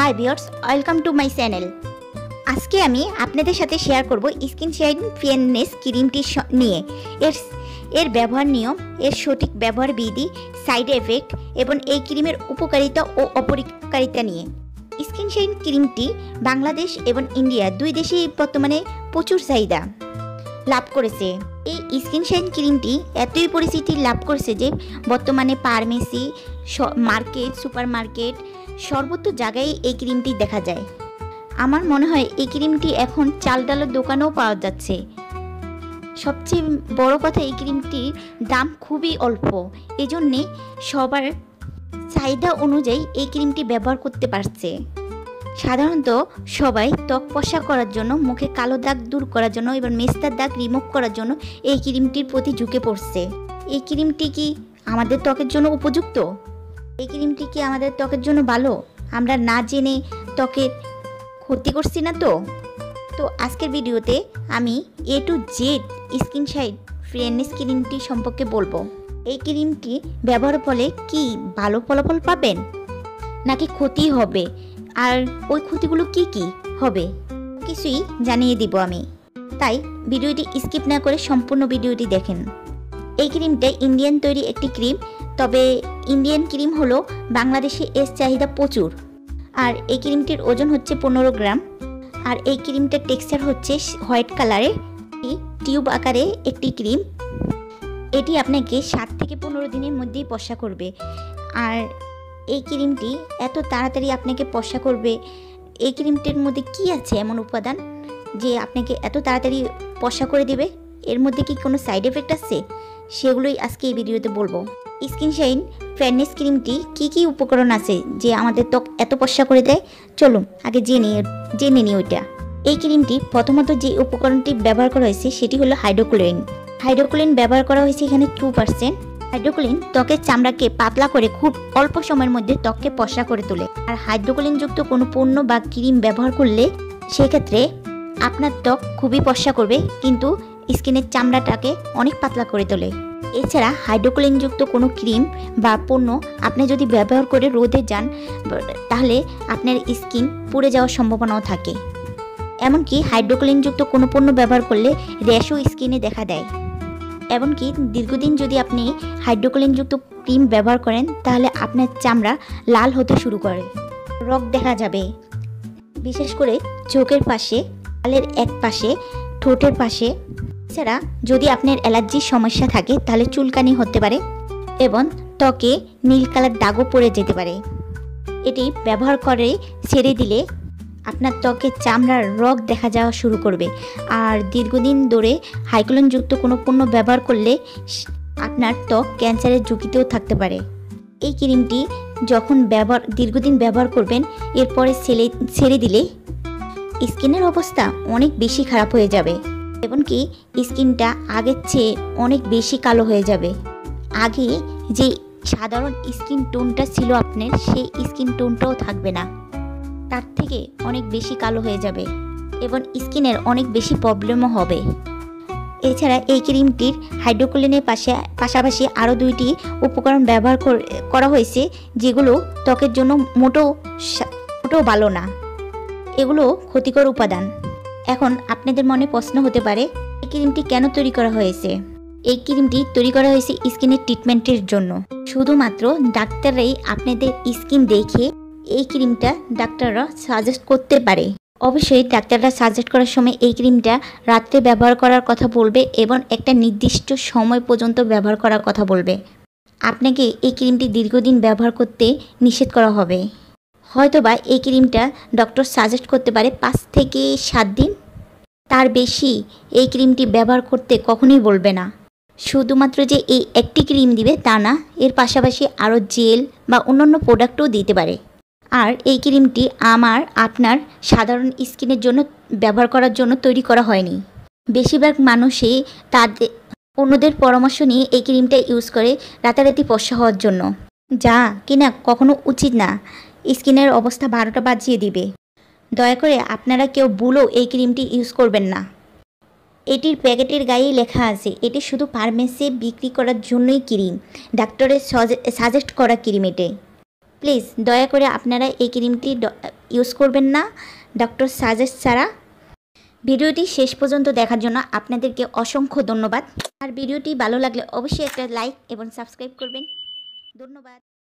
Hi viewers, welcome to my channel. আজকে আমি আপনাদের সাথে শেয়ার করব স্কিন শাইন ফেয়ারনেস ক্রিমটি নিয়ে এর ব্যবহার নিয়ম, এর সঠিক ব্যবহার বিধি, সাইড এফেক্ট এবং এই ক্রিমের উপকারিতা ও অপরিকারিতা নিয়ে। স্কিন শাইন ক্রিমটি বাংলাদেশ এবং ইন্ডিয়া দুই দেশেই বর্তমানে প্রচুর চাহিদা লাভ করেছে। এই স্কিন শাইন ক্রিমটি এতই পরিচিতি লাভ করেছে যে বর্তমানে ফার্মেসি, মার্কেট, সুপার মার্কেট সর্বত্র জায়গায় এই ক্রিমটি দেখা যায়। আমার মনে হয় এই ক্রিমটি এখন চাল ডালের দোকানেও পাওয়া যাচ্ছে। সবচেয়ে বড় কথা, এই ক্রিমটির দাম খুবই অল্প, এজন্যে সবার চাহিদা অনুযায়ী এই ক্রিমটি ব্যবহার করতে পারছে। সাধারণত সবাই ত্বক ফর্সা করার জন্য, মুখে কালো দাগ দূর করার জন্য এবং মেস্তার দাগ রিমুভ করার জন্য এই ক্রিমটির প্রতি ঝুঁকে পড়ছে। এই ক্রিমটি কি আমাদের ত্বকের জন্য উপযুক্ত? এই ক্রিমটি কি আমাদের ত্বকের জন্য ভালো? আমরা না জেনে ত্বকের ক্ষতি করছি না তো আজকের ভিডিওতে আমি A to Z skin shine fairness ক্রিমটি সম্পর্কে বলবো। এই ক্রিমটি ব্যবহারের ফলে কি ভালো ফলাফল পাবেন নাকি ক্ষতি হবে, আর ওই ক্ষতিগুলো কি কি হবে কিছুই জানিয়ে দিব আমি। তাই ভিডিওটি স্কিপ না করে সম্পূর্ণ ভিডিওটি দেখেন। এই ক্রিমটা ইন্ডিয়ান তৈরি একটি ক্রিম, তবে ইন্ডিয়ান ক্রিম হলো বাংলাদেশে এর চাহিদা প্রচুর। আর এই ক্রিমটির ওজন হচ্ছে 15 গ্রাম। আর এই ক্রিমটার টেক্সচার হচ্ছে হোয়াইট কালারের, টিউব আকারে একটি ক্রিম। এটি আপনাকে 7 থেকে 15 দিনের মধ্যেই ফর্সা করবে। আর এই ক্রিমটি এত তাড়াতাড়ি আপনাকে ফর্সা করবে, এই ক্রিমটির মধ্যে কি আছে এমন উপাদান যে আপনাকে এত তাড়াতাড়ি ফর্সা করে দিবে? এর মধ্যে কি কোনো সাইড এফেক্ট আছে? সেগুলোই আজকে এই ভিডিওতে বলবো। স্কিন শাইন ফেয়ারনেস ক্রিমটি কি কি উপকরণ আছে যে আমাদের ত্বক এত ফর্সা করে দেয়, চলুন আগে জেনে নিই ওইটা। এই ক্রিমটি প্রথমত যে উপকরণটি ব্যবহার করা হয়েছে সেটি হলো হাইড্রোকুলিন। হাইড্রোকুলিন ব্যবহার করা হয়েছে এখানে 2%। হাইড্রোকুলিন ত্বকের চামড়াকে পাতলা করে খুব অল্প সময়ের মধ্যে ত্বককে ফর্সা করে তোলে। আর হাইড্রোকুলিন যুক্ত কোনো পণ্য বা ক্রিম ব্যবহার করলে সেক্ষেত্রে আপনার ত্বক খুবই ফর্সা করবে, কিন্তু স্কিনের চামড়াটাকে অনেক পাতলা করে তোলে। এছাড়া হাইড্রোকুলিন যুক্ত কোনো ক্রিম বা পণ্য আপনি যদি ব্যবহার করে রোদে যান, তাহলে আপনার স্কিন পুড়ে যাওয়ার সম্ভাবনাও থাকে। এমনকি হাইড্রোকুলিন যুক্ত কোনো পণ্য ব্যবহার করলে র্যাশও স্কিনে দেখা দেয়। এমনকি দীর্ঘদিন যদি আপনি হাইড্রোকুলিন যুক্ত ক্রিম ব্যবহার করেন তাহলে আপনার চামড়া লাল হতে শুরু করে, রগ দেখা যাবে, বিশেষ করে চোখের পাশে, গালের এক পাশে, ঠোঁটের পাশে। এছাড়া যদি আপনার অ্যালার্জির সমস্যা থাকে তাহলে চুলকানি হতে পারে এবং ত্বকে নীল কালার দাগও পড়ে যেতে পারে। এটি ব্যবহার করে ছেড়ে দিলে আপনার ত্বকের চামড়ার রগ দেখা যাওয়া শুরু করবে। আর দীর্ঘদিন ধরে হাইড্রোকুলিনযুক্ত কোনো পণ্য ব্যবহার করলে আপনার ত্বক ক্যান্সারের ঝুঁকিতেও থাকতে পারে। এই ক্রিমটি যখন দীর্ঘদিন ব্যবহার করবেন, এরপরে ছেড়ে দিলে স্কিনের অবস্থা অনেক বেশি খারাপ হয়ে যাবে, এমনকি স্কিনটা আগের চেয়ে অনেক বেশি কালো হয়ে যাবে। আগে যে সাধারণ স্কিন টোনটা ছিল আপনার, সেই স্কিন টোনটাও থাকবে না, তার থেকে অনেক বেশি কালো হয়ে যাবে এবং স্কিনের অনেক বেশি প্রবলেমও হবে। এছাড়া এই ক্রিমটির হাইড্রোকুলিনের পাশাপাশি আরও 2টি উপকরণ ব্যবহার করা হয়েছে যেগুলো ত্বকের জন্য মোটেও ভালো না, এগুলো ক্ষতিকর উপাদান। এখন আপনাদের মনে প্রশ্ন হতে পারে, এই ক্রিমটি কেন তৈরি করা হয়েছে? এই ক্রিমটি তৈরি করা হয়েছে স্কিনের ট্রিটমেন্টের জন্য। শুধুমাত্র ডাক্তাররাই আপনাদের স্কিন দেখে এই ক্রিমটা ডাক্তাররা সাজেস্ট করতে পারে। অবশ্যই ডাক্তাররা সাজেস্ট করার সময় এই ক্রিমটা রাত্রে ব্যবহার করার কথা বলবে এবং একটা নির্দিষ্ট সময় পর্যন্ত ব্যবহার করার কথা বলবে। আপনাকে এই ক্রিমটি দীর্ঘদিন ব্যবহার করতে নিষেধ করা হবে। হয়তোবা এই ক্রিমটা ডক্টর সাজেস্ট করতে পারে 5 থেকে 7 দিন, তার বেশি এই ক্রিমটি ব্যবহার করতে কখনোই বলবে না। শুধুমাত্র যে এই একটি ক্রিম দিবে তা না, এর পাশাপাশি আরও জেল বা অন্যান্য প্রোডাক্টও দিতে পারে। আর এই ক্রিমটি আপনার সাধারণ স্কিনের জন্য ব্যবহার করার জন্য তৈরি করা হয়নি। বেশিরভাগ মানুষই তাদের অন্যদের পরামর্শ নিয়ে এই ক্রিমটা ইউজ করে রাতারাতি ফর্সা হওয়ার জন্য, যা কিনা কখনো উচিত না। স্কিনের অবস্থা 12টা বাজিয়ে দিবে। দয়া করে আপনারা কেউ ভুলেও এই ক্রিমটি ইউজ করবেন না। এটির প্যাকেটের গায়েই লেখা আছে এটি শুধু ফার্মেসি বিক্রি করার জন্যই ক্রিম, ডাক্তারের সাজেস্ট করা ক্রিম। এটি প্লিজ দয়া করে আপনারা এই ক্রিমটি ইউজ করবেন না ডক্টর সাজেস্ট ছাড়া। ভিডিওটি শেষ পর্যন্ত দেখার জন্য আপনাদেরকে অসংখ্য ধন্যবাদ। আর ভিডিওটি ভালো লাগলে অবশ্যই একটা লাইক এবং সাবস্ক্রাইব করবেন। ধন্যবাদ।